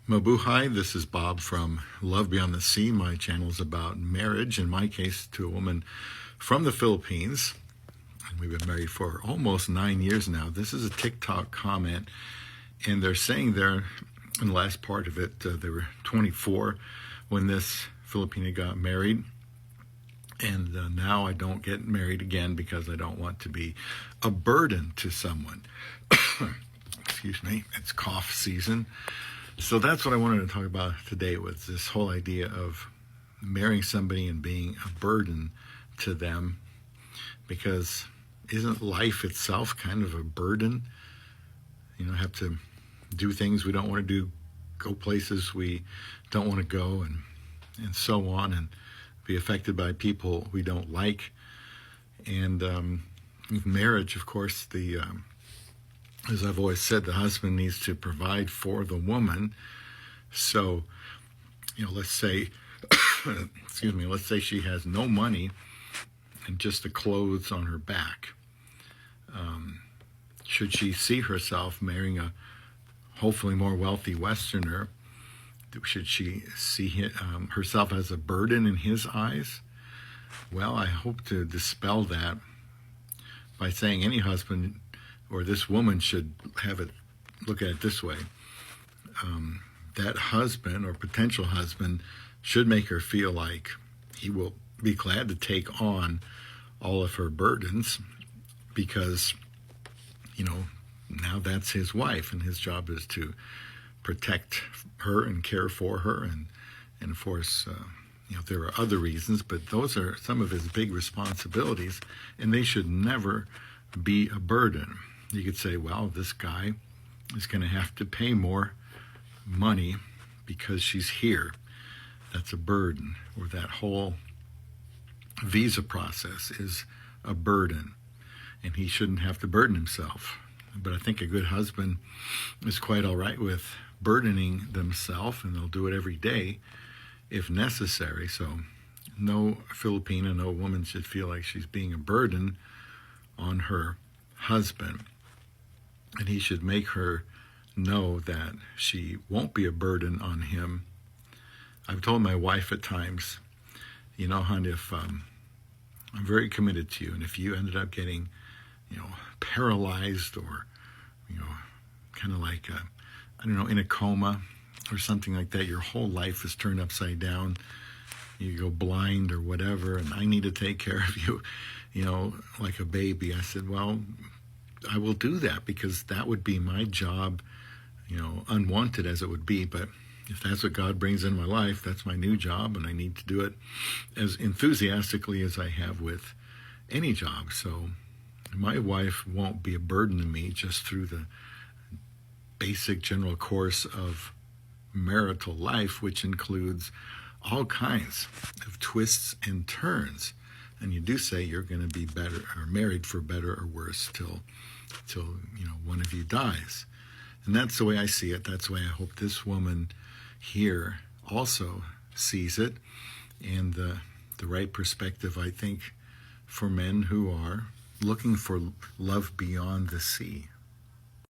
Mabuhay, this is Bob from Love Beyond the Sea. My channel is about marriage, in my case, to a woman from the Philippines. And we've been married for almost 9 years now. This is a TikTok comment, and they're saying there in the last part of it, they were 24 when this Filipina got married. And now I don't get married again because I don't want to be a burden to someone. Excuse me, it's cough season. So that's what I wanted to talk about today, was this whole idea of marrying somebody and being a burden to them. Because isn't life itself kind of a burden? You know, have to do things we don't want to do, go places we don't want to go, and so on, and be affected by people we don't like. And with marriage, of course, as I've always said, the husband needs to provide for the woman. So, let's say, let's say she has no money and just the clothes on her back. Should she see herself marrying a hopefully more wealthy Westerner? Should she see herself as a burden in his eyes? Well, I hope to dispel that by saying any husband or this woman should look at it this way. That husband or potential husband should make her feel like he will be glad to take on all of her burdens because, now that's his wife, and his job is to protect her and care for her, and of course, there are other reasons, but those are some of his big responsibilities, and they should never be a burden. You could say, well, this guy is going to have to pay more money because she's here. That's a burden. Or that whole visa process is a burden, and he shouldn't have to burden himself. But I think a good husband is quite all right with burdening themselves, and they'll do it every day if necessary. So no Filipina, no woman should feel like she's being a burden on her husband. And he should make her know that she won't be a burden on him. I've told my wife at times, hon, if I'm very committed to you, and if you ended up getting, paralyzed or, kind of like, in a coma or something like that, your whole life is turned upside down, you go blind or whatever, and I need to take care of you, like a baby. I said, well, I will do that because that would be my job, unwanted as it would be. But if that's what God brings in my life, that's my new job, and I need to do it as enthusiastically as I have with any job. So my wife won't be a burden to me just through the basic general course of marital life, which includes all kinds of twists and turns. And you do say you're going to be better or married for better or worse till one of you dies. And that's the way I see it. That's the way I hope this woman here also sees it. And the right perspective, I think, for men who are looking for love beyond the sea.